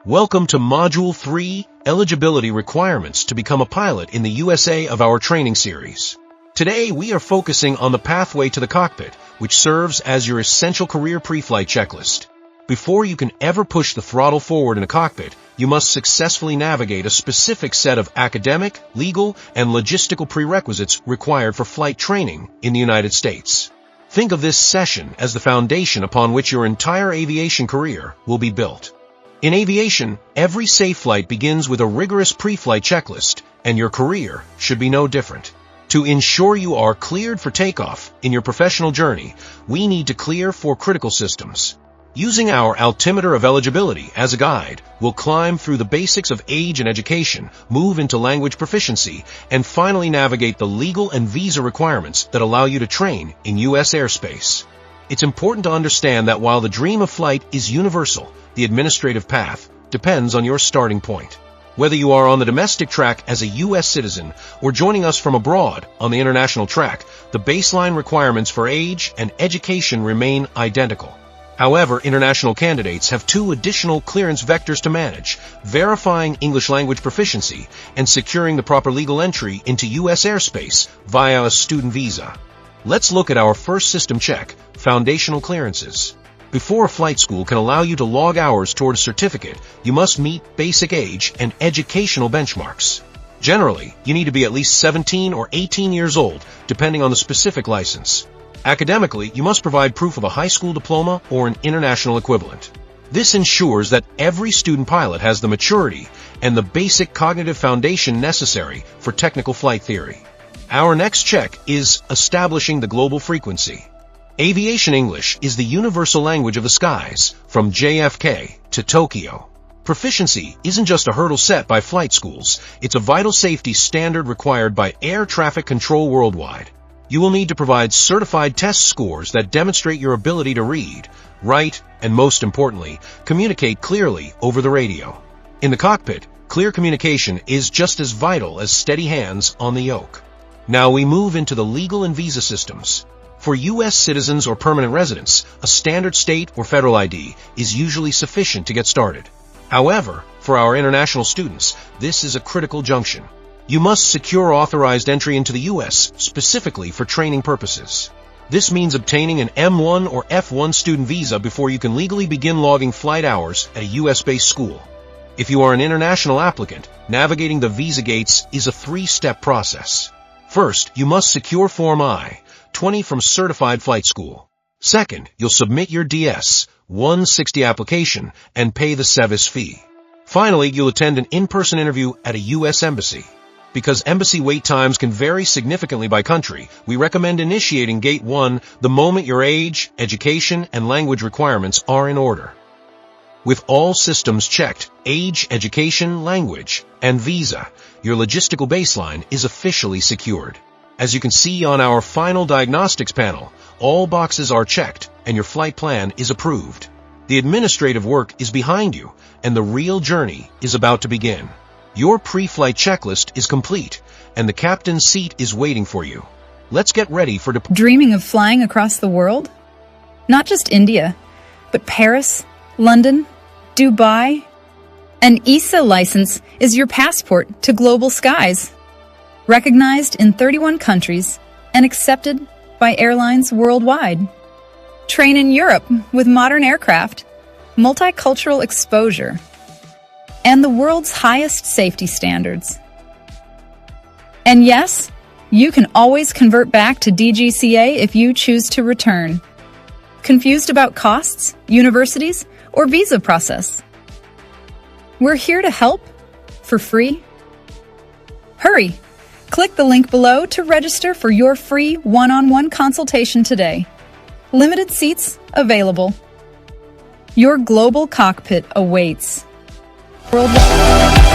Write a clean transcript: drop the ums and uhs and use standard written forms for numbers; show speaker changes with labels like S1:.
S1: Welcome to Module 3, Eligibility Requirements to become a pilot in the USA of our training series. Today, we are focusing on the pathway to the cockpit, which serves as your essential career pre-flight checklist. Before you can ever push the throttle forward in a cockpit, you must successfully navigate a specific set of academic, legal, and logistical prerequisites required for flight training in the United States. Think of this session as the foundation upon which your entire aviation career will be built. In aviation, every safe flight begins with a rigorous pre-flight checklist, and your career should be no different. To ensure you are cleared for takeoff in your professional journey, we need to clear 4 critical systems. Using our altimeter of eligibility as a guide, we'll climb through the basics of age and education, move into language proficiency, and finally navigate the legal and visa requirements that allow you to train in U.S. airspace. It's important to understand that while the dream of flight is universal, the administrative path depends on your starting point. Whether you are on the domestic track as a U.S. citizen or joining us from abroad on the international track, the baseline requirements for age and education remain identical. However, international candidates have 2 additional clearance vectors to manage: verifying English language proficiency and securing the proper legal entry into U.S. airspace via a student visa. Let's look at our first system check, foundational clearances. Before a flight school can allow you to log hours toward a certificate, you must meet basic age and educational benchmarks. Generally, you need to be at least 17 or 18 years old, depending on the specific license. Academically, you must provide proof of a high school diploma or an international equivalent. This ensures that every student pilot has the maturity and the basic cognitive foundation necessary for technical flight theory. Our next check is establishing the global frequency. Aviation English is the universal language of the skies, from JFK to Tokyo. Proficiency isn't just a hurdle set by flight schools, it's a vital safety standard required by air traffic control worldwide. You will need to provide certified test scores that demonstrate your ability to read, write, and most importantly, communicate clearly over the radio. In the cockpit, clear communication is just as vital as steady hands on the yoke. Now we move into the legal and visa systems. For U.S. citizens or permanent residents, a standard state or federal ID is usually sufficient to get started. However, for our international students, this is a critical junction. You must secure authorized entry into the U.S. specifically for training purposes. This means obtaining an M1 or F1 student visa before you can legally begin logging flight hours at a U.S.-based school. If you are an international applicant, navigating the visa gates is a 3-step process. First, you must secure Form I-20 from Certified Flight School. Second, you'll submit your DS-160 application and pay the SEVIS fee. Finally, you'll attend an in-person interview at a U.S. embassy. Because embassy wait times can vary significantly by country, we recommend initiating Gate 1 the moment your age, education, and language requirements are in order. With all systems checked, age, education, language, and visa, your logistical baseline is officially secured. As you can see on our final diagnostics panel, all boxes are checked and your flight plan is approved. The administrative work is behind you, and the real journey is about to begin. Your pre-flight checklist is complete, and the captain's seat is waiting for you. Let's get ready for
S2: Dreaming of flying across the world? Not just India, but Paris, London, Dubai. An EASA license is your passport to global skies. Recognized in 31 countries and accepted by airlines worldwide. Train in Europe with modern aircraft, multicultural exposure, and the world's highest safety standards. And yes, you can always convert back to DGCA if you choose to return. Confused about costs, universities, or visa process? We're here to help for free. Hurry! Click the link below to register for your free one-on-one consultation today. Limited seats available. Your global cockpit awaits. Worldwide.